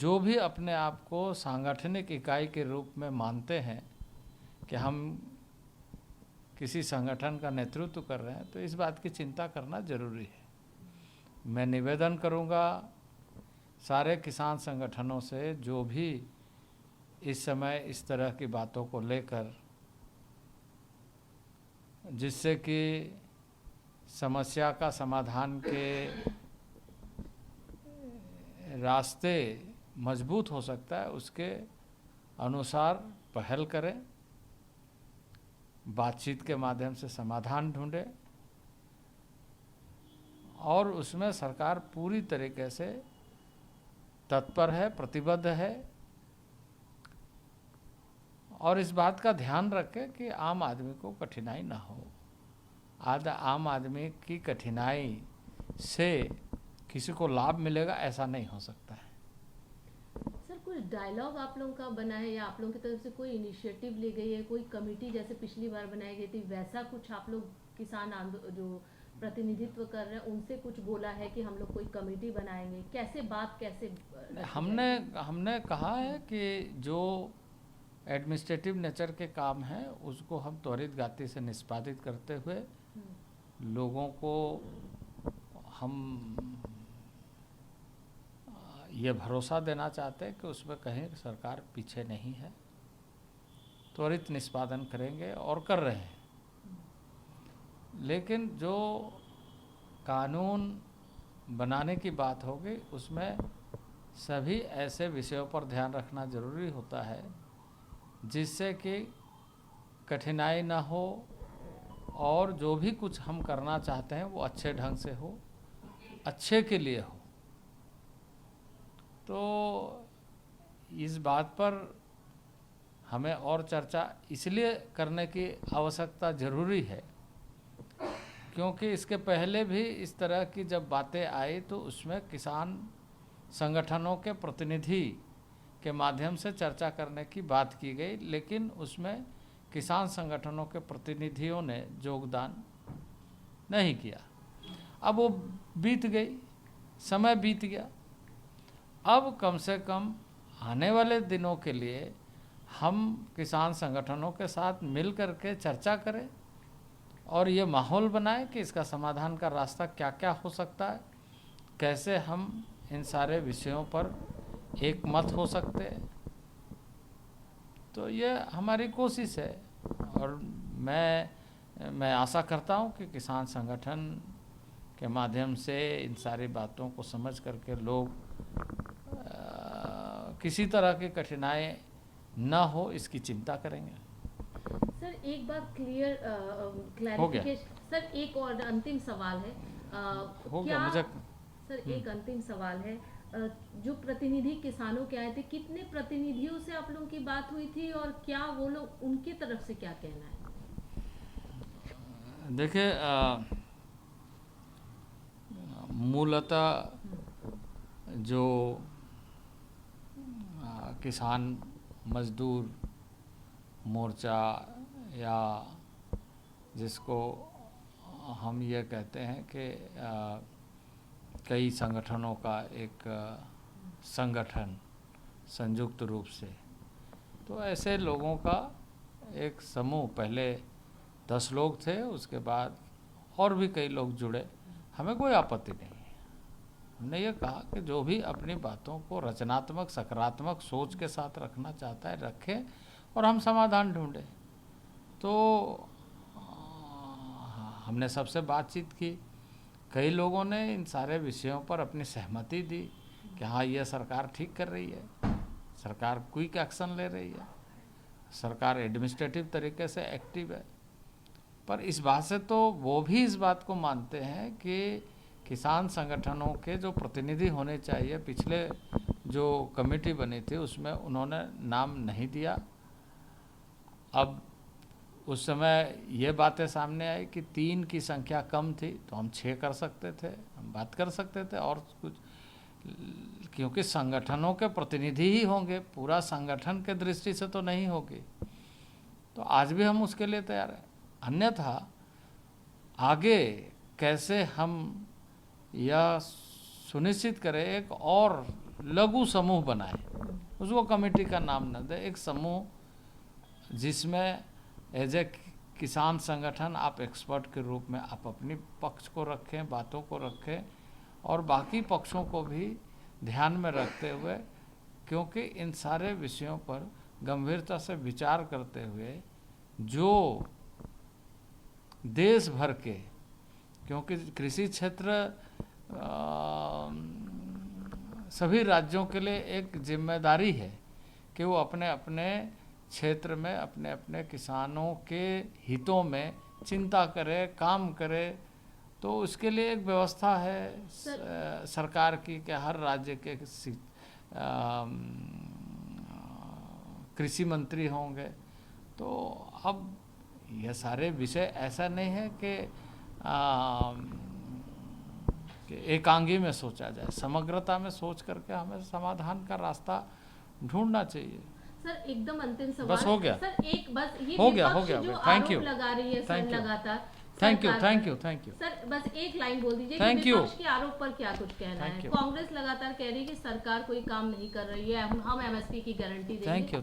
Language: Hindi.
जो भी अपने आप को सांगठनिक इकाई के रूप में मानते हैं कि हम किसी संगठन का नेतृत्व कर रहे हैं, तो इस बात की चिंता करना जरूरी है। मैं निवेदन करूंगा सारे किसान संगठनों से, जो भी इस समय इस तरह की बातों को लेकर, जिससे कि समस्या का समाधान के रास्ते मजबूत हो सकता है, उसके अनुसार पहल करें, बातचीत के माध्यम से समाधान ढूंढें, और उसमें सरकार पूरी तरीके से तत्पर है, प्रतिबद्ध है, और इस बात का ध्यान रखें कि आम आदमी को कठिनाई ना हो। आम आदमी की कठिनाई से किसी को लाभ मिलेगा, ऐसा नहीं हो सकता है। सर, कुछ डायलॉग आप लोगों का बना है या आप लोगों की तरफ से कोई इनिशिएटिव ली गई है, कोई कमेटी जैसे पिछली बार बनाई गई थी, वैसा कुछ आप लोग किसान जो प्रतिनिधित्व कर रहे हैं उनसे कुछ बोला है कि हम लोग कोई कमेटी बनाएंगे? कैसे बात कैसे हमने कहा है कि जो एडमिनिस्ट्रेटिव नेचर के काम हैं उसको हम त्वरित गति से निष्पादित करते हुए लोगों को हम ये भरोसा देना चाहते हैं कि उसमें कहीं सरकार पीछे नहीं है, त्वरित निष्पादन करेंगे और कर रहे हैं। लेकिन जो कानून बनाने की बात होगी उसमें सभी ऐसे विषयों पर ध्यान रखना जरूरी होता है जिससे कि कठिनाई ना हो, और जो भी कुछ हम करना चाहते हैं वो अच्छे ढंग से हो, अच्छे के लिए हो। तो इस बात पर हमें और चर्चा इसलिए करने की आवश्यकता जरूरी है क्योंकि इसके पहले भी इस तरह की जब बातें आई तो उसमें किसान संगठनों के प्रतिनिधि के माध्यम से चर्चा करने की बात की गई, लेकिन उसमें किसान संगठनों के प्रतिनिधियों ने योगदान नहीं किया। अब वो बीत गई, समय बीत गया। अब कम से कम आने वाले दिनों के लिए हम किसान संगठनों के साथ मिल करके चर्चा करें और ये माहौल बनाएं कि इसका समाधान का रास्ता क्या क्या हो सकता है, कैसे हम इन सारे विषयों पर एक मत हो सकते हैं। तो ये हमारी कोशिश है और मैं आशा करता हूँ कि किसान संगठन के माध्यम से इन सारी बातों को समझ करके लोग किसी तरह की कठिनाई न हो इसकी चिंता करेंगे। सर, एक बात क्लैरिफिकेशन। सर, एक और अंतिम सवाल है। हो गया मुझे। सर, एक अंतिम सवाल है। जो प्रतिनिधि किसानों के आए थे, कितने प्रतिनिधियों से आप लोगों की बात हुई थी और क्या वो लोग, उनके तरफ से क्या कहना है? देखिए, मूलतः जो किसान मजदूर मोर्चा या जिसको हम ये कहते हैं कि कई संगठनों का एक संगठन संयुक्त रूप से, तो ऐसे लोगों का एक समूह, पहले 10 लोग थे, उसके बाद और भी कई लोग जुड़े। हमें कोई आपत्ति नहीं है। हमने ये कहा कि जो भी अपनी बातों को रचनात्मक सकारात्मक सोच के साथ रखना चाहता है रखे और हम समाधान ढूंढें। तो हमने सबसे बातचीत की, कई लोगों ने इन सारे विषयों पर अपनी सहमति दी कि हाँ, ये सरकार ठीक कर रही है, सरकार क्विक एक्शन ले रही है, सरकार एडमिनिस्ट्रेटिव तरीके से एक्टिव है। पर इस बात से तो वो भी इस बात को मानते हैं कि किसान संगठनों के जो प्रतिनिधि होने चाहिए, पिछले जो कमेटी बनी थी उसमें उन्होंने नाम नहीं दिया। अब उस समय ये बातें सामने आई कि 3 की संख्या कम थी तो हम 6 कर सकते थे, हम बात कर सकते थे और कुछ, क्योंकि संगठनों के प्रतिनिधि ही होंगे, पूरा संगठन के दृष्टि से तो नहीं होगी। तो आज भी हम उसके लिए तैयार हैं। अन्यथा आगे कैसे हम यह सुनिश्चित करें एक और लघु समूह बनाए, उसको कमेटी का नाम न दे, एक समूह जिसमें एज ए किसान संगठन आप एक्सपर्ट के रूप में आप अपनी पक्ष को रखें, बातों को रखें और बाकी पक्षों को भी ध्यान में रखते हुए, क्योंकि इन सारे विषयों पर गंभीरता से विचार करते हुए जो देश भर के, क्योंकि कृषि क्षेत्र सभी राज्यों के लिए एक जिम्मेदारी है कि वो अपने अपने क्षेत्र में अपने अपने किसानों के हितों में चिंता करे, काम करे। तो उसके लिए एक व्यवस्था है सरकार की कि हर राज्य के कृषि मंत्री होंगे। तो अब ये सारे विषय ऐसा नहीं है कि एकांगी में सोचा जाए, समग्रता में सोच करके हमें समाधान का रास्ता ढूंढना चाहिए। सर एकदम अंतिम सवाल, बस हो गया सर एक बस ये हो गया जो थैंक यू आरोप लगा रही है सर लगातार, थैंक यू सर बस एक लाइन बोल दीजिए Thank कि you. विपक्ष के आरोप पर क्या कुछ कहना है। Thank you. कांग्रेस लगातार कह रही है कि सरकार कोई काम नहीं कर रही है, हम एमएसपी की गारंटी देंगे। Thank you.